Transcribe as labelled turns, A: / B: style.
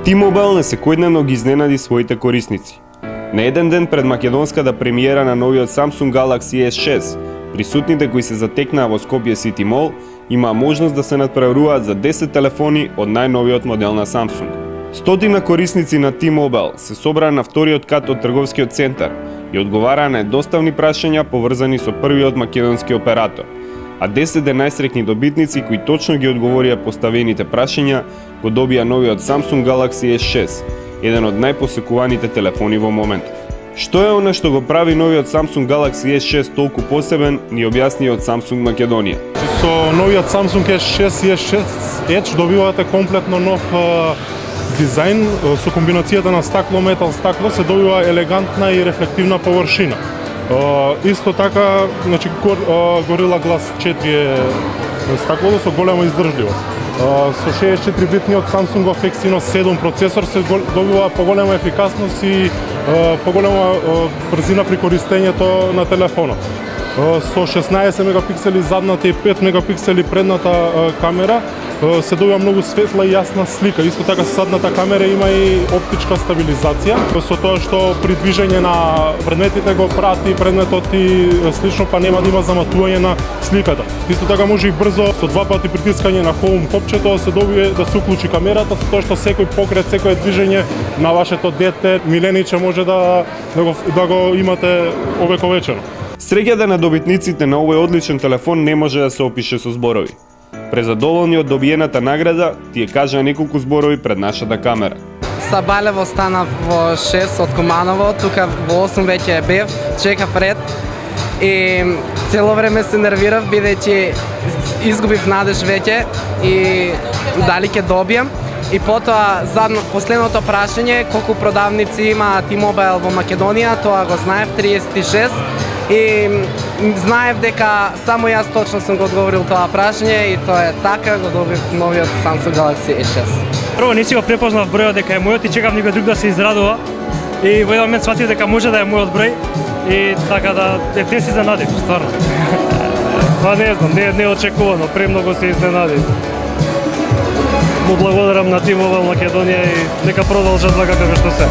A: T-Mobile секојдневно ги изненади своите корисници. На еден ден пред македонската премиера на новиот Samsung Galaxy S6, присутните кои се затекнаа во Скопје City Mall имаа можност да се надпреваруваат за 10 телефони од најновиот модел на Samsung. Стотина корисници на T-Mobile се собраа на вториот кат од трговскиот центар и одговараа на доставни прашања поврзани со првиот македонски оператор, а 10 најсреќни добитници кои точно ги одговорија поставените прашања го добија новиот Samsung Galaxy S6, еден од најпосекуваните телефони во моментов. Што е она што го прави новиот Samsung Galaxy S6 толку посебен, ни објасни од Samsung Македонија.
B: Со новиот Samsung S6 и S6 Edge добивате комплетно нов дизајн со комбинацијата на стакло, метал, стакло се добива елегантна и рефлективна површина. Исто така, значи Gorilla Glass 4 е стаклото со голема издржливост. Со 64-битниот Samsung Exynos 7 процесор се добива поголема ефикасност и поголема брзина при користењето на телефонот. Со 16 мегапиксели задната и 5 мегапиксели предната камера се добива многу светла и јасна слика. Исто така задната камера има и оптичка стабилизација, со тоа што при движење на предметите го прати предметот и слично, па нема да има заматување на сликата. Исто така може и брзо со два пати притискање на home копчето се добие да се уклучи камерата, со тоа што секој покрет, секое движење на вашето дете, милениче може да го имате овековечено.
A: Среќата на добитниците на овој одличен телефон не може да се опише со зборови. Презадоволни од добиената награда, тие кажа неколку зборови пред нашата камера.
C: Сабалево станав во 6 од Куманово, тука во 8 веќе бев, чекав ред и цело време се нервирав бидејќи изгубив надеж веќе и дали ќе добијам. И потоа последното прашање колку продавници има T-Mobile во Македонија, тоа го знаев, 36. И знаев дека само јас точно сум го одговорил тоа прашање и тоа е така, го добив новиот Samsung Galaxy S6.
D: Прво не си го препознав бројот дека е мојот и чекав некој друг да се израдува. И во еден момент сватив дека може да е мојот број и така да не се изненадив, стварно. Па не знам, не очекувано, премногу се изненадив. Му благодарам на T-Mobile Македонија и нека продолжат вака како што се.